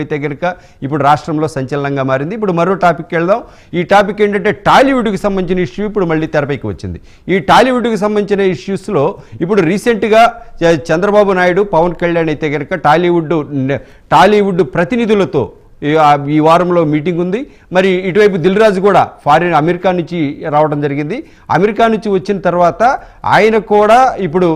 అయితే కనుక ఇప్పుడు రాష్ట్రంలో సంచలనంగా మారింది. ఇప్పుడు మరో టాపిక్కి వెళ్దాం. ఈ టాపిక్ ఏంటంటే టాలీవుడ్కి సంబంధించిన ఇష్యూ ఇప్పుడు మళ్ళీ తెరపైకి వచ్చింది. ఈ టాలీవుడ్కి సంబంధించిన ఇష్యూస్లో ఇప్పుడు రీసెంట్గా చంద్రబాబు నాయుడు, పవన్ కళ్యాణ్ అయితే కనుక టాలీవుడ్ ప్రతినిధులతో ఈ వారంలో మీటింగ్ ఉంది. మరి ఇటువైపు దిల్ రాజు కూడా అమెరికా నుంచి రావడం జరిగింది. అమెరికా నుంచి వచ్చిన తర్వాత ఆయన కూడా ఇప్పుడు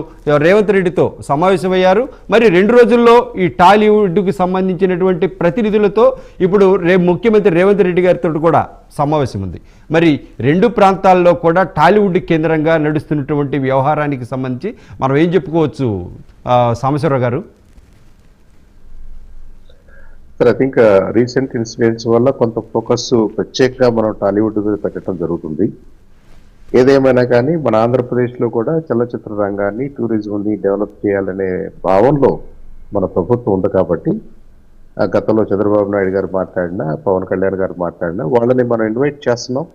రేవంత్ రెడ్డితో సమావేశమయ్యారు. మరి 2 రోజుల్లో ఈ టాలీవుడ్కి సంబంధించినటువంటి ప్రతినిధులతో ఇప్పుడు ముఖ్యమంత్రి రేవంత్ రెడ్డి గారితో కూడా సమావేశం ఉంది. మరి 2 ప్రాంతాల్లో కూడా టాలీవుడ్ కేంద్రంగా నడుస్తున్నటువంటి వ్యవహారానికి సంబంధించి మనం ఏం చెప్పుకోవచ్చు సాంబశివరావు గారు? Sir, I think recent incidents వల్ల కొంత ఫోకస్ ప్రత్యేకంగా మనం టాలీవుడ్ మీద పెట్టడం జరుగుతుంది. ఏదేమైనా కానీ మన ఆంధ్రప్రదేశ్లో కూడా చలనచిత్ర రంగాన్ని, టూరిజంని డెవలప్ చేయాలనే భావనలో మన ప్రభుత్వం ఉంది. కాబట్టి గతంలో చంద్రబాబు నాయుడు గారు మాట్లాడినా, పవన్ కళ్యాణ్ గారు మాట్లాడినా వాళ్ళని మనం ఇన్వైట్ చేస్తున్నాం,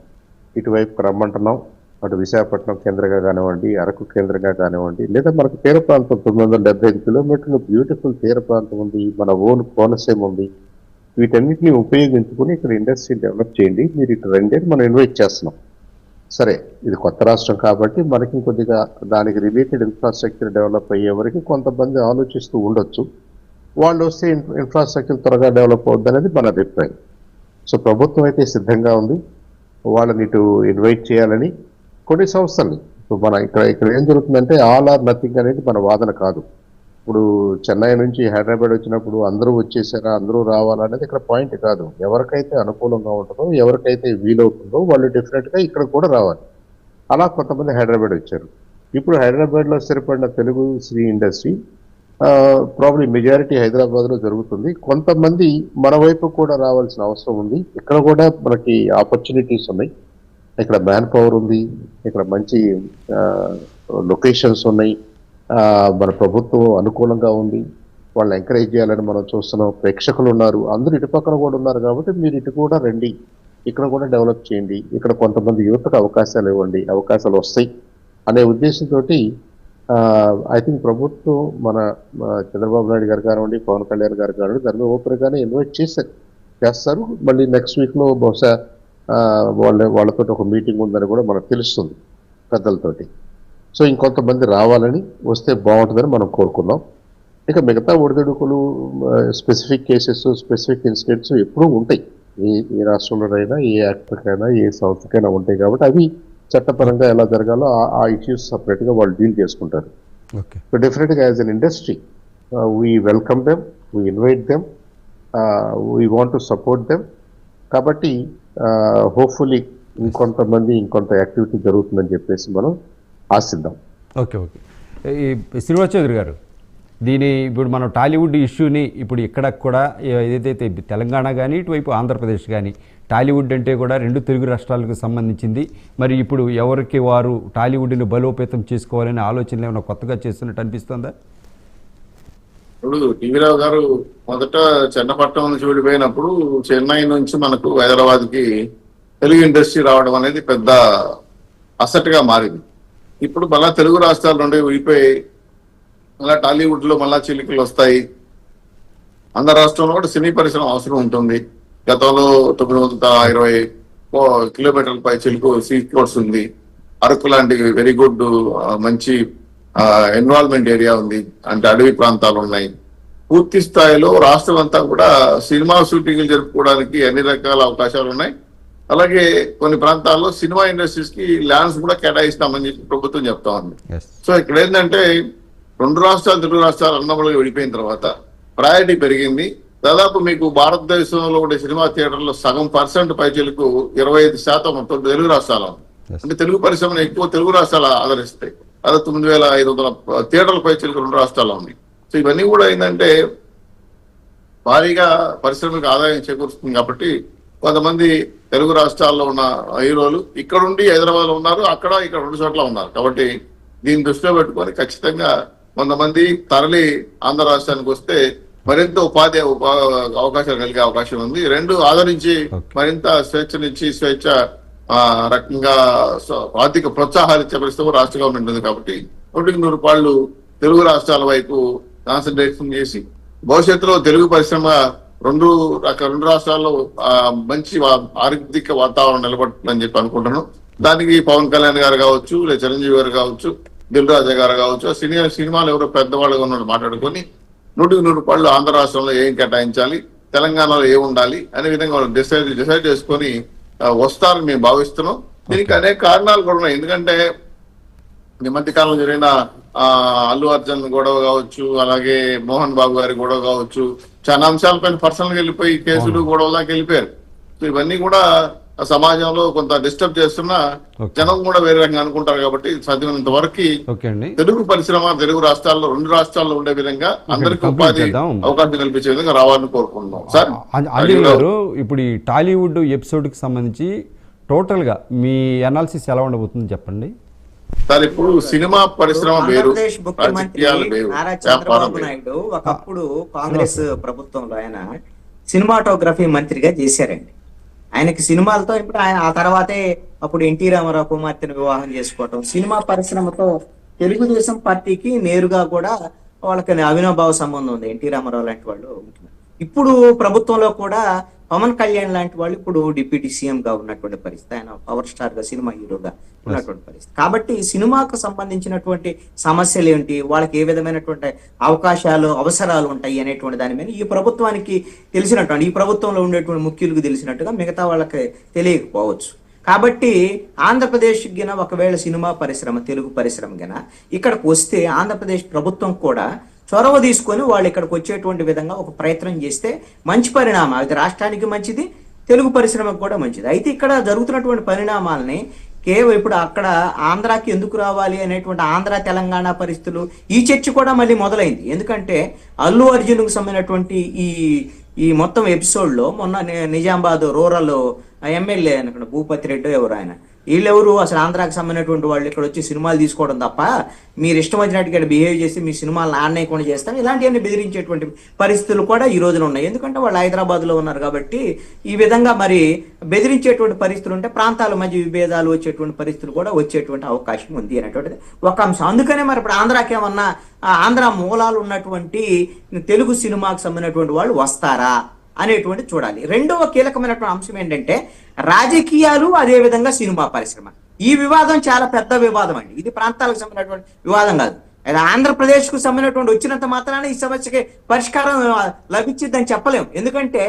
ఇటువైపుకి రమ్మంటున్నాం. అటు విశాఖపట్నం కేంద్రంగా కానివ్వండి, అరకు కేంద్రంగా కానివ్వండి, లేదా మనకు తీర ప్రాంతం 975 కిలోమీటర్ల బ్యూటిఫుల్ తీర ప్రాంతం ఉంది, మన ఓన్ కోనసీమ ఉంది. వీటన్నిటిని ఉపయోగించుకుని ఇక్కడ ఇండస్ట్రీ డెవలప్ చేయండి, మీరు ఇటు రండి మనం ఇన్వైట్ చేస్తున్నాం. సరే, ఇది కొత్త రాష్ట్రం కాబట్టి మనకి కొద్దిగా దానికి రిలేటెడ్ ఇన్ఫ్రాస్ట్రక్చర్ డెవలప్ అయ్యే వరకు కొంతమంది ఆలోచిస్తూ ఉండొచ్చు. వాళ్ళు వస్తే ఇన్ఫ్రాస్ట్రక్చర్ త్వరగా డెవలప్ అవుద్ది అనేది మన అభిప్రాయం. సో ప్రభుత్వం అయితే సిద్ధంగా ఉంది వాళ్ళని ఇటు ఇన్వైట్ చేయాలని. కొన్ని సంస్థల్ని మన ఇక్కడ ఏం జరుగుతుందంటే ఆల్ ఆర్ నథింగ్ అనేది మన వాదన కాదు. ఇప్పుడు చెన్నై నుంచి హైదరాబాద్ వచ్చినప్పుడు అందరూ వచ్చేసారా, అందరూ రావాలనేది ఇక్కడ పాయింట్ కాదు. ఎవరికైతే అనుకూలంగా ఉంటుందో, ఎవరికైతే వీలవుతుందో వాళ్ళు డెఫినెట్గా ఇక్కడ కూడా రావాలి. అలా కొంతమంది హైదరాబాద్ వచ్చారు. ఇప్పుడు హైదరాబాద్లో స్థిరపడిన Telugu cine industry probably majority హైదరాబాద్లో జరుగుతుంది. కొంతమంది మన వైపు కూడా రావాల్సిన అవసరం ఉంది. ఇక్కడ కూడా మనకి ఆపర్చునిటీస్ ఉన్నాయి. ఇక్కడ మ్యాన్ పవర్ ఉంది, ఇక్కడ మంచి లొకేషన్స్ ఉన్నాయి, మన ప్రభుత్వం అనుకూలంగా ఉంది, వాళ్ళని ఎంకరేజ్ చేయాలని మనం చూస్తున్నాం. ప్రేక్షకులు ఉన్నారు, అందరూ ఇటు పక్కన కూడా ఉన్నారు. కాబట్టి మీరు ఇటు కూడా రండి, ఇక్కడ కూడా డెవలప్ చేయండి, ఇక్కడ కొంతమంది యువతకు అవకాశాలు ఇవ్వండి, అవకాశాలు వస్తాయి అనే ఉద్దేశంతో ఐ థింక్ ప్రభుత్వం మన చంద్రబాబు నాయుడు గారు కానివ్వండి, పవన్ కళ్యాణ్ గారు కానివ్వండి దాని మీద ఓపెన్గానే ఇన్వైట్ చేస్తారు. మళ్ళీ నెక్స్ట్ వీక్లో బహుశా వాళ్ళతో ఒక మీటింగ్ ఉందని కూడా మనకు తెలుస్తుంది పెద్దలతోటి. సో ఇంకొంతమంది రావాలని వస్తే బాగుంటుందని మనం కోరుకున్నాం. ఇక మిగతా ఒడిదుడుకులు, స్పెసిఫిక్ కేసెస్, స్పెసిఫిక్ ఇన్సిడెంట్స్ ఎప్పుడూ ఉంటాయి. ఏ రాష్ట్రంలోనైనా, ఏ యాక్టర్కైనా, ఏ సంస్థకైనా ఉంటాయి. కాబట్టి అవి చట్టపరంగా ఎలా జరగాలో ఆ ఇష్యూస్ సపరేట్గా వాళ్ళు డీల్ చేసుకుంటారు. సో డెఫినెట్గా as an industry we welcome them, we invite them, we want to support them. కాబట్టి హోప్ఫుల్లీ ఇంకొంత యాక్టివిటీ జరుగుతుందని చెప్పేసి మనం ఆశిద్దాం. ఓకే. ఈ శ్రీనివాస్ చౌదరి గారు, ఇప్పుడు మనం టాలీవుడ్ ఇష్యూని ఇప్పుడు ఇక్కడ కూడా ఏదైతే తెలంగాణ కానీ ఇటువైపు ఆంధ్రప్రదేశ్ కానీ టాలీవుడ్ అంటే కూడా 2 తెలుగు రాష్ట్రాలకు సంబంధించింది. మరి ఇప్పుడు ఎవరికి వారు టాలీవుడ్ని బలోపేతం చేసుకోవాలనే ఆలోచనలు ఏమైనా కొత్తగా చేస్తున్నట్టు అనిపిస్తుందా? ఇప్పుడు టీవీరావు గారు మొదట చెన్నపట్నం నుంచి వెళ్ళిపోయినప్పుడు చెన్నై నుంచి మనకు హైదరాబాద్కి తెలుగు ఇండస్ట్రీ రావడం అనేది పెద్ద అసెట్గా మారింది. ఇప్పుడు మళ్ళా తెలుగు రాష్ట్రాల నుండి వెళ్ళిపోయి మళ్ళా టాలీవుడ్లో మళ్ళా చిలికలు వస్తాయి. ఆంధ్ర రాష్ట్రంలో కూడా సినీ పరిశ్రమ అవసరం ఉంటుంది. గతంలో 920 కిలోమీటర్ల పై చిలుకు సీ కోర్స్ ఉంది. అరకు లాంటి వెరీ గుడ్ మంచి ఎన్వాల్వ్మెంట్ ఏరియా ఉంది, అంటే అడవి ప్రాంతాలు ఉన్నాయి. పూర్తి స్థాయిలో రాష్ట్రం అంతా కూడా సినిమా షూటింగ్లు జరుపుకోవడానికి అన్ని రకాల అవకాశాలు ఉన్నాయి. అలాగే కొన్ని ప్రాంతాల్లో సినిమా ఇండస్ట్రీస్ కి ల్యాండ్స్ కూడా కేటాయిస్తామని చెప్పి ప్రభుత్వం చెప్తా ఉంది. సో ఇక్కడ ఏంటంటే 2 రాష్ట్రాలు, తెలుగు రాష్ట్రాలు అన్నములుగా విడిపోయిన తర్వాత ప్రయారిటీ పెరిగింది. దాదాపు మీకు భారతదేశంలో ఉండే సినిమా థియేటర్లో సగం % పైచీలకు 25% తెలుగు రాష్ట్రాలు. అంటే తెలుగు పరిశ్రమను ఎక్కువ తెలుగు రాష్ట్రాలు ఆదరిస్తాయి. అదే 9500 థియేటర్ల పైచీలకు 2 రాష్ట్రాల్లో ఉన్నాయి. సో ఇవన్నీ కూడా ఏంటంటే భారీగా పరిశ్రమలకు ఆదాయం చేకూరుస్తుంది. కాబట్టి కొంతమంది తెలుగు రాష్ట్రాల్లో ఉన్న హీరోలు ఇక్కడుండి హైదరాబాద్ లో ఉన్నారు, ఇక్కడ 2 చోట్ల ఉన్నారు. కాబట్టి దీన్ని దృష్టిలో పెట్టుకొని ఖచ్చితంగా కొంతమంది తరలి ఆంధ్ర రాష్ట్రానికి వస్తే మరింత ఉపాధి అవకాశాలు కలిగే అవకాశం ఉంది. 2 ఆదరించి మరింత స్వేచ్ఛనిచ్చి స్వేచ్ఛ రకంగా ఆర్థిక ప్రోత్సాహాలు ఇచ్చే పరిస్థితి రాష్ట్ర గవర్నమెంట్ ఉంది. కాబట్టి 100 రూపాయలు తెలుగు రాష్ట్రాల వైపు కాన్సన్ట్రేషన్ చేసి భవిష్యత్తులో తెలుగు పరిశ్రమ రెండు రాష్ట్రాల్లో మంచి ఆర్థిక వాతావరణం నిలబడుతుందని చెప్పి అనుకుంటున్నాను. దానికి పవన్ కళ్యాణ్ గారు కావచ్చు, లేదా చిరంజీవి గారు కావచ్చు, దిల్ రాజా గారు కావచ్చు, సినిమాలు ఎవరో పెద్దవాళ్ళుగా ఉన్నట్టు మాట్లాడుకొని 100% ఆంధ్ర రాష్ట్రంలో ఏం కేటాయించాలి, తెలంగాణలో ఏం ఉండాలి అనే విధంగా వాళ్ళు డిసైడ్ చేసుకొని వస్తారని మేము భావిస్తున్నాం. దీనికి అనేక కారణాలు కూడా ఉన్నాయి. ఎందుకంటే ఈ మధ్య కాలంలో జరిగిన అల్లు అర్జున్ గొడవ కావచ్చు, అలాగే మోహన్ బాబు గారి గొడవ కావచ్చు, చాలా అంశాలపైన పర్సనల్ గా వెళ్ళిపోయి కేసులు గొడవలాగా వెళ్ళిపోయారు. సో ఇవన్నీ కూడా సమాజంలో కొంత డిస్టర్బ్ చేస్తున్నా జనం కూడా వేరే రకంగా అనుకుంటారు. కాబట్టి సాధ్యమైనంత వరకు తెలుగు పరిశ్రమ తెలుగు రాష్ట్రాల్లో 2 రాష్ట్రాల్లో ఉండే విధంగా అందరికీ ఉపాధి అవకాశం కల్పించే విధంగా రావాలని కోరుకుంటున్నాం. సార్ అంజలి గారు, ఇప్పుడు ఈ టాలీవుడ్ ఎపిసోడ్ కి సంబంధించి టోటల్ గా మీ అనాలిసిస్ ఎలా ఉండబోతుంది చెప్పండి సార్. ఇప్పుడు సినిమా పరిశ్రమ వేరు, ముఖ్యమంత్రి నారా చంద్రబాబు నాయుడు ఒకప్పుడు కాంగ్రెస్ ప్రభుత్వంలో ఆయన సినిమాటోగ్రఫీ మంత్రిగా చేశారండి. ఆయనకి సినిమాలతో ఇప్పుడు ఆ తర్వాతే అప్పుడు ఎన్టీ రామారావు కుమార్తెను వివాహం చేసుకోవటం, సినిమా పరిశ్రమతో తెలుగుదేశం పార్టీకి నేరుగా కూడా వాళ్ళకి అవినాభావ సంబంధం ఉంది. ఎన్టీ రామారావు లాంటి వాళ్ళు ఇప్పుడు ప్రభుత్వంలో కూడా పవన్ కళ్యాణ్ లాంటి వాళ్ళు ఇప్పుడు డిప్యూటీ సీఎం గా ఉన్నటువంటి పరిస్థితి, ఆయన పవర్ స్టార్ గా సినిమా హీరోగా ఉన్నటువంటి పరిస్థితి. కాబట్టి సినిమాకు సంబంధించినటువంటి సమస్యలు ఏంటి, వాళ్ళకి ఏ విధమైనటువంటి అవకాశాలు అవసరాలు ఉంటాయి అనేటువంటి దాని మీద ఈ ప్రభుత్వానికి తెలిసినటువంటి, ఈ ప్రభుత్వంలో ఉండేటువంటి ముఖ్యులకు తెలిసినట్టుగా మిగతా వాళ్ళకి తెలియకపోవచ్చు. కాబట్టి ఆంధ్రప్రదేశ్ గిన ఒకవేళ సినిమా పరిశ్రమ తెలుగు పరిశ్రమ గిన ఇక్కడికి వస్తే ఆంధ్రప్రదేశ్ ప్రభుత్వం కూడా చొరవ తీసుకొని వాళ్ళు ఇక్కడికి వచ్చేటువంటి విధంగా ఒక ప్రయత్నం చేస్తే మంచి పరిణామం, అది రాష్ట్రానికి మంచిది, తెలుగు పరిశ్రమకు కూడా మంచిది. అయితే ఇక్కడ జరుగుతున్నటువంటి పరిణామాలని కేవలం ఇప్పుడు అక్కడ ఆంధ్రాకి ఎందుకు రావాలి అనేటువంటి ఆంధ్ర తెలంగాణ పరిస్థితులు ఈ చర్చ కూడా మళ్ళీ మొదలైంది. ఎందుకంటే అల్లు అర్జున్కు సంబంధించినటువంటి ఈ మొత్తం ఎపిసోడ్లో మొన్న నిజామాబాద్ రూరల్ ఎమ్మెల్యే అనుకున్న భూపతి రెడ్డి ఎవరు, ఆయన వీళ్ళెవరు అసలు ఆంధ్రాకి సంబంధించినటువంటి వాళ్ళు ఇక్కడ వచ్చి సినిమాలు తీసుకోవడం తప్ప మీరు ఇష్టం వచ్చినట్టుగా బిహేవ్ చేసి మీ సినిమాలను ఆడనేయకుండా చేస్తాం, ఇలాంటివన్నీ బెదిరించేటువంటి పరిస్థితులు కూడా ఈ రోజున ఉన్నాయి. ఎందుకంటే వాళ్ళు హైదరాబాద్లో ఉన్నారు కాబట్టి ఈ విధంగా మరి బెదిరించేటువంటి పరిస్థితులు ఉంటే ప్రాంతాల మధ్య విభేదాలు వచ్చేటువంటి పరిస్థితులు కూడా వచ్చేటువంటి అవకాశం ఉంది అనేటువంటిది ఒక అంశం. అందుకనే మరి ఇప్పుడు ఆంధ్రాకి ఏమన్నా ఆంధ్ర మూలాలు ఉన్నటువంటి తెలుగు సినిమాకు సంబంధించినటువంటి వాళ్ళు వస్తారా అనేటువంటి చూడాలి. రెండవ కీలకమైనటువంటి అంశం ఏంటంటే రాజకీయాలు, అదే విధంగా సినిమా పరిశ్రమ. ఈ వివాదం చాలా పెద్ద వివాదం అండి. ఇది ప్రాంతాలకు సంబంధించినటువంటి వివాదం కాదు. ఆంధ్రప్రదేశ్ కు సంబంధించినటువంటి వచ్చినంత మాత్రాన ఈ సమస్యకి పరిష్కారం లభించిద్దని చెప్పలేము. ఎందుకంటే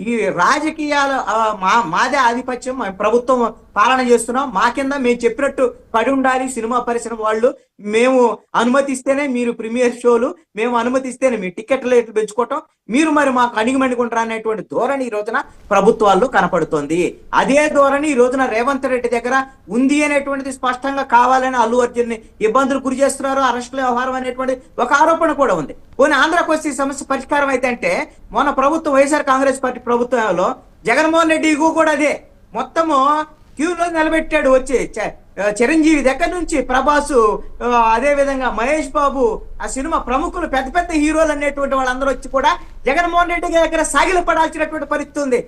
ఈ రాజకీయాల మాదే ఆధిపత్యం, ప్రభుత్వం పాలన చేస్తున్నాం, మా కింద మేము చెప్పినట్టు పడి ఉండాలి సినిమా పరిశ్రమ వాళ్ళు, మేము అనుమతిస్తేనే మీరు ప్రీమియర్ షోలు, మేము అనుమతిస్తేనే మీ టికెట్ రేట్లు పెంచుకోవటం, మీరు మరి మాకు అణిగిమణుకుంటారా అనేటువంటి ధోరణి ఈ రోజున ప్రభుత్వాల్లో కనపడుతోంది. అదే ధోరణి ఈ రోజున రేవంత్ రెడ్డి దగ్గర ఉంది అనేటువంటిది స్పష్టంగా. కావాలని అల్లు అర్జున్ని ఇబ్బందులు గురి చేస్తున్నారు, అరెస్టుల వ్యవహారం అనేటువంటి ఒక ఆరోపణ కూడా ఉంది. పోనీ ఆంధ్రాకి వస్తే ఈ సమస్య పరిష్కారం అయితే అంటే మొన్న ప్రభుత్వం వైఎస్ఆర్ కాంగ్రెస్ పార్టీ ప్రభుత్వంలో జగన్మోహన్ రెడ్డి కూడా అదే మొత్తము క్యూలో నిలబెట్టాడు. వచ్చి చిరంజీవి దగ్గర నుంచి ప్రభాసు, అదే విధంగా మహేష్ బాబు, ఆ సినిమా ప్రముఖులు పెద్ద పెద్ద హీరోలు అనేటువంటి వాళ్ళందరూ వచ్చి కూడా జగన్మోహన్ రెడ్డి దగ్గర సాగిల పడాల్సినటువంటి పరిస్థితి ఉంది,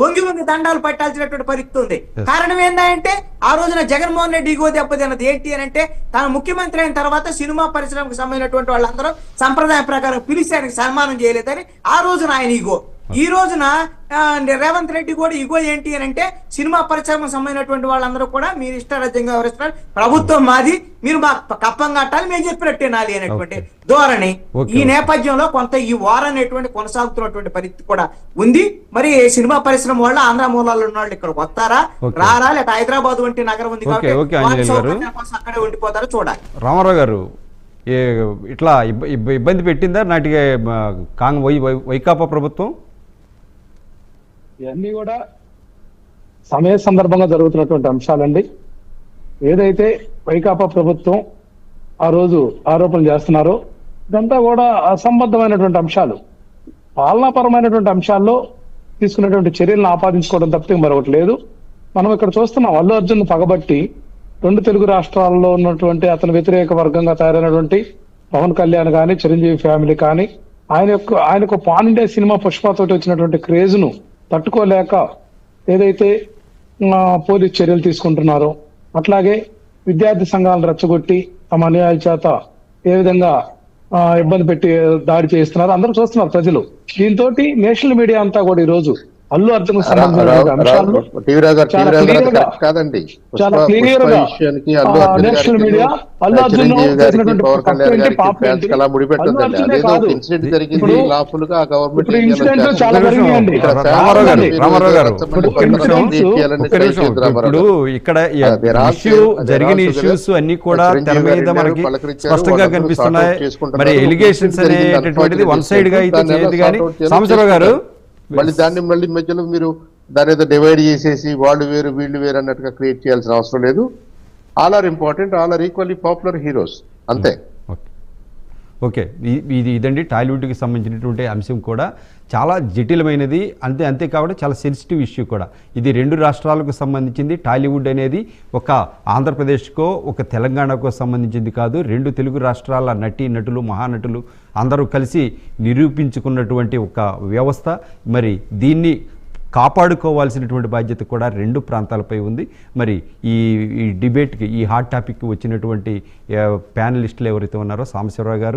వంగి వంగి దండాలు పట్టాల్సినటువంటి పరిస్థితి ఉంది. కారణం ఏంటంటే ఆ రోజున జగన్మోహన్ రెడ్డి ఈగో దెబ్బతిన్నది. ఏంటి అని అంటే తాను ముఖ్యమంత్రి అయిన తర్వాత సినిమా పరిశ్రమకు సంబంధించినటువంటి వాళ్ళందరూ సంప్రదాయ ప్రకారం పిలిచి ఆయనకు సన్మానం చేయలేదని ఆ రోజున ఆయన ఈగో. ఈ రోజున రేవంత్ రెడ్డి కూడా ఇగో ఏంటి అని అంటే సినిమా పరిశ్రమకు సంబంధించినటువంటి వాళ్ళందరూ కూడా మీరు ఇష్టారాజ్యంగా వ్యవహరిస్తున్నారు, ప్రభుత్వం మాది, మీరు మా కప్పం కట్టాలి, మేము చెప్పినట్టే నాలి అనేటువంటి ధోరణి. ఈ నేపథ్యంలో కొంత ఈ వార్ అనేటువంటి కొనసాగుతున్నటువంటి పరిస్థితి కూడా ఉంది. మరి సినిమా పరిశ్రమ వాళ్ళు ఆంధ్ర మూలాల్లో ఉన్న వాళ్ళు ఇక్కడ వస్తారా రారా, లేక హైదరాబాద్ వంటి నగరం ఉంది కాబట్టి అక్కడే ఉండిపోతారో చూడాలి. రామారావు గారు, ఇట్లా ఇబ్బంది పెట్టిందా నాటిగా వైకాపా ప్రభుత్వం? ఇవన్నీ కూడా సమయ సందర్భంగా జరుగుతున్నటువంటి అంశాలండి. ఏదైతే వైకాపా ప్రభుత్వం ఆ రోజు ఆరోపణలు చేస్తున్నారో ఇదంతా కూడా అసంబద్ధమైనటువంటి అంశాలు, పాలనాపరమైనటువంటి అంశాల్లో తీసుకున్నటువంటి చర్యలను ఆపాదించుకోవడం తప్పితే మరొకటి లేదు. మనం ఇక్కడ చూస్తున్నాం అల్లు అర్జున్ పగబట్టి 2 తెలుగు రాష్ట్రాల్లో ఉన్నటువంటి అతని వ్యతిరేక వర్గంగా తయారైనటువంటి పవన్ కళ్యాణ్ కానీ, చిరంజీవి ఫ్యామిలీ కానీ ఆయనకు పాన్ ఇండియా సినిమా పుష్పతోటి వచ్చినటువంటి క్రేజ్ ను తట్టుకోలేక ఏదైతే పోలీస్ చర్యలు తీసుకుంటున్నారో, అట్లాగే విద్యార్థి సంఘాలను రెచ్చగొట్టి తమ అనుయాయుల చేత ఏ విధంగా ఇబ్బంది పెట్టి దాడి చేస్తున్నారు, అందరూ చూస్తున్నారు ప్రజలు. దీంతో నేషనల్ మీడియా అంతా కూడా ఈ రోజు అల్లు అర్జున్ సంబంధించిన అంశాలను చాలా క్లియర్ గా విషయానికి అల్లు అర్జున్ నేషనల్ మీడియా అల్లు అర్జున్ చేసినటువంటి పవన్ తప్పు కళ్యాణ్ ఏంటి, పాపం గారికి ఏంటి, అలా ముడిపెట్టదండి. అల్లు అర్జునే అదేదో కాదు. ఇన్సిడెంట్ జరిగింది ఇప్పుడు లాఫుల్ గా ఆ గవర్నమెంట్ ఇప్పుడు ఇన్సిడెంట్లు చాలా ఒక్క నిమిషం, జరిగాయండి. ఇక్కడ రామారావు గారు, మీరు రామారావు గారు, రచ్చబండ ఒక్క నిమిషం, చేయాలని ఒక్క నిమిషం. ట్రై చేద్దాం ఇప్పుడు ఇక్కడ They're all ఇష్యూ together. జరిగిన They're all ఇష్యూస్ together. అన్ని కూడా చిరంజీవి తెర మీద గారు మనకి పలకరించారు, స్పష్టంగా వాళ్ళందరూ కనిపిస్తున్నాయి. sort out చేసుకుంటున్నారు. మరి ఎలిగేషన్స్ జరిగింది, అనేటటువంటిది unfortunate వన్ సైడ్ గా అయితే దాన్ని ఎలా చేయదు కానీ sort out చేయాలో సాంబశివరావు గారు మళ్ళీ దాన్ని మళ్ళీ మధ్యలో మీరు దాని ఏదో డివైడ్ చేసేసి వాళ్ళు వేరు వీళ్ళు వేరు అన్నట్టుగా క్రియేట్ చేయాల్సిన అవసరం లేదు. All are important, all are equally popular heroes, అంతే. ఓకే, ఇదండి టాలీవుడ్కి సంబంధించినటువంటి అంశం కూడా చాలా జటిలమైనది, అంతేకాకుండా చాలా సెన్సిటివ్ ఇష్యూ కూడా. ఇది రెండు రాష్ట్రాలకు సంబంధించింది. టాలీవుడ్ అనేది ఒక ఆంధ్రప్రదేశ్కో ఒక తెలంగాణకో సంబంధించింది కాదు. రెండు తెలుగు రాష్ట్రాల నటులు మహానటులు అందరూ కలిసి నిరూపించుకున్నటువంటి ఒక వ్యవస్థ. మరి దీన్ని కాపాడుకోవాల్సినటువంటి బాధ్యత కూడా రెండు ప్రాంతాలపై ఉంది. మరి ఈ డిబేట్కి, ఈ హాట్ టాపిక్కి వచ్చినటువంటి ప్యానలిస్టులు ఎవరైతే ఉన్నారో సాంబశివరావు గారు,